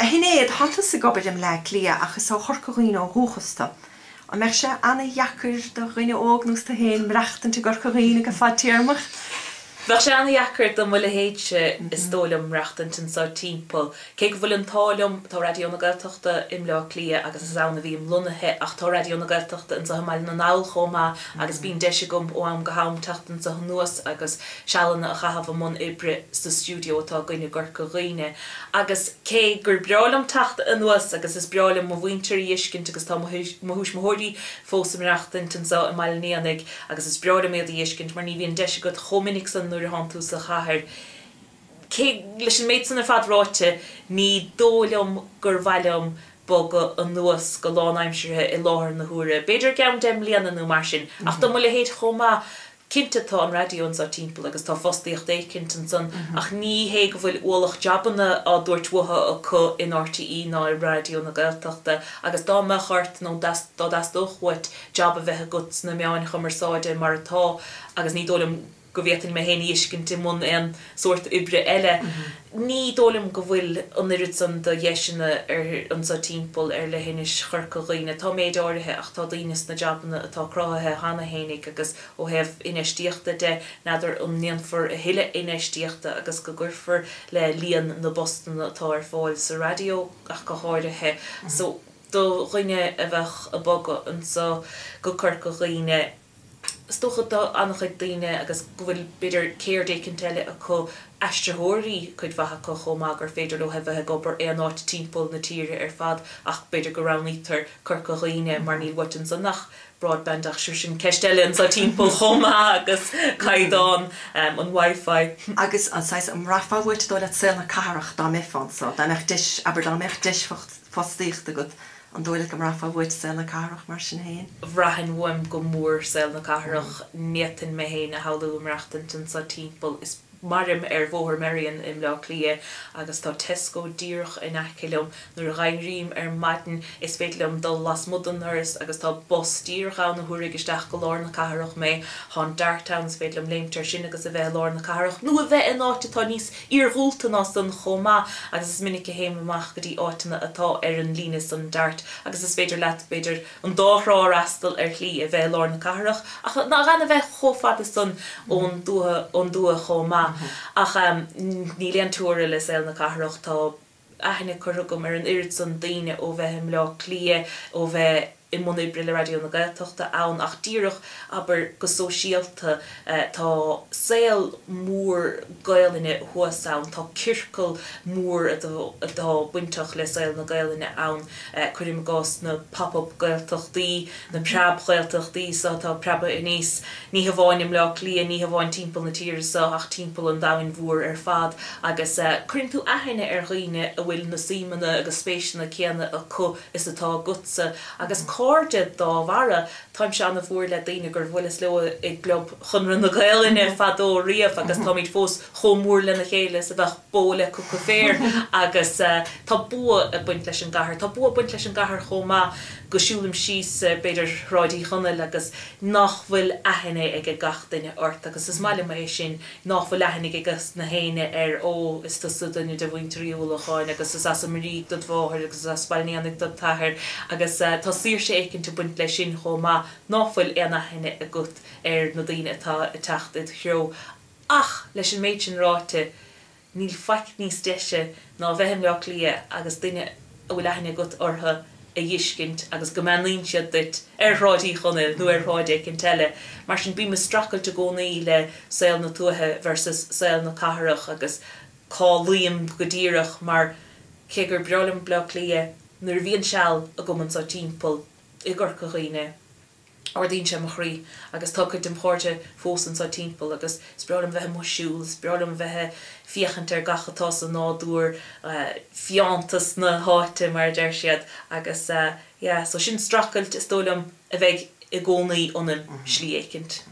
hinnéad hantas sa gobad am le lia achas á chorcaghine ó húchasta. A mer se anna jacker do rinne ógnús ta héin mreachtan te gorcaghine go fatíarmach. Bheith sé anna jacker do mula héitse is tólam reachtantin sa timppel. Cé go bhfuil an tálam tá radio na Gaeltachta im le lia agus is anna bhí im lunathe ach tá radio na Gaeltachta in sa hamail na náil chomá agus bín deise gom ó am go ham tachtan sa nuas agus sealanna a chahabh mun ibre sa studio atá goine gorcaghine. Agus cé gur breálam tachta an nuas agus is breálam mo bhaintear iiscint agus tá mohúis mohórí fós im reachtantin sa hamail níanig agus is breálam méad iiscint mar ní bhíon deise go chominnig san nuair hantu sa chahar. Cé leis an méid san a fad ráite ní dólam gur bhailm boga an nuas go lánaimsirthe I láthar na huaire. Beidir ceann dem líana nó mar sin. Ach do mula héad chomá cinnte an radio sa timppel agus tá fostíocht écintan san ach ní hé go bhfuil uallach jabanna á dúirtmhatha a chu in RTE ná I radio na Gaeltachta agus dá me chart nó dá dóchhuit jab a bheitthe guts na meáin chumarsáide mar atá agus ní dólam go bhhétain me héna iscinnte mun an sort ibre eile. Ní dólam go bhfuil an irid san do dhéisina an sa timppel le hénis chorcaghine. Tá méid áirithe ach tá daonas na jabanna atá cráthathe hana hénig agus ó heh inistíochta de nadidir an níonfar a hiile inistíochta agus go gurfar le líon na Boston atá ar fáil sa radio ach go háirithe. So do roine a bheith a boga an sa go chorcaghine. Stocha do annach daine agus go bhfuil beidir céirdécin teile a chu eisteóirí chuid bhatha go chomá gur féidir le hebh gobar éanáit timppel na tíre ar fad ach beidir go ranlítar chorcaghine mar níl watan san nach broadband ach sin ceistelen sa timppel chomá agus caiidán an wifi. Agus an sais am rafahuit do le sel na carach dá méfan so dá mech dis aber dá mech dis fastíochta go an dóile go rafa bhuiid sel na carach mar sin héin. Bhrahan bhuaim go mór sel na carach nétain me héin a hallú amreachtantin sa timppel is marim bhóthar Marion im le lia agus tá Tesco díoch in acilm nuair reinrím maidin is féitlum dul las mudanars agus tá bus díoch an na thuaigh isteach go lár na carach mé há Dartowns féitlum léimtar sin agus a bheith lár na carach nu a bheith in áte tá níos iarhúlta ná san chomá agus is minic a héim amach go dtí áitina atá an lína san Dart agus is féidir leat beidir an dárá astal lí a bheith lár na carach ach ná gan a bheith chofad san ón dua chomá. Ach ní leon túra le sel na carach tá aithne churugum ar an irid san daine ó bheith im le lia ó bheith I muna brille radio na Gaeltachta ann ach díoch aber go sosialta tá saoil mór Gaeline huasáin tá circle mór atá buintach le saoil na Gaeline ann chuirim gás na pop-up Gaeltachtaí na prab Gaeltachtaí sa tá praba iníos ní bháin im le lia ní bháin timppel na tír sa ach timppel an dain mhór ar fad agus chuirim tú aithne ar riine a bhfuil na símanna agus spéisina céanna a chu is atá gutsa agus cóide dá bhara táim se anna bhór le daine gur bhfuil is leo ag glob chunran na Gaeline fadó riamh agus tá míid fós chomór le na chéile sa bheith bóla go fér agus tá bua a buint leis an gahar tá bua buint leis an gahar chomá go siúlim síos beidir ráidí chunil agus nach bhfuil aithne ag a gach duine ort agus is maiile mé sin nach bhfuil aithne agus na héine ar ó is tá sa duine de bhainteríolacháin agus is as marí do bháthir agus as bailníannig do tathir agus tá sír sé écinn te buint lei sin chomá nach bhfuil aithne a gut ar na daine atá a techt it threo ach leis an méid sin ráte níl faic níos deise ná bheithim le lia agus duine a bhfuil aithne gut ortha a dhiiscint agus go manlíonn siad dit ar ráidí chunil nó ar ráidéig an teile mar sin bí me stracail te gcónaí le saoil na tuathe versus saoil na catharach agus cáilíam go díreach mar cé gur breolalam le lia nuair bhíonn seall a gcumann sa timppel I gorcaghine ordín sé mo chrí agus tá chuid impórte fósan sa timppel agus sprelam bheitthe mo siúil sprelam bheitthe fiachant ar gachatá san nádúr fiantas na háite mar deir siad agus so sin stracailt is tólam a bheith I gcónaí ionam slí écinnt.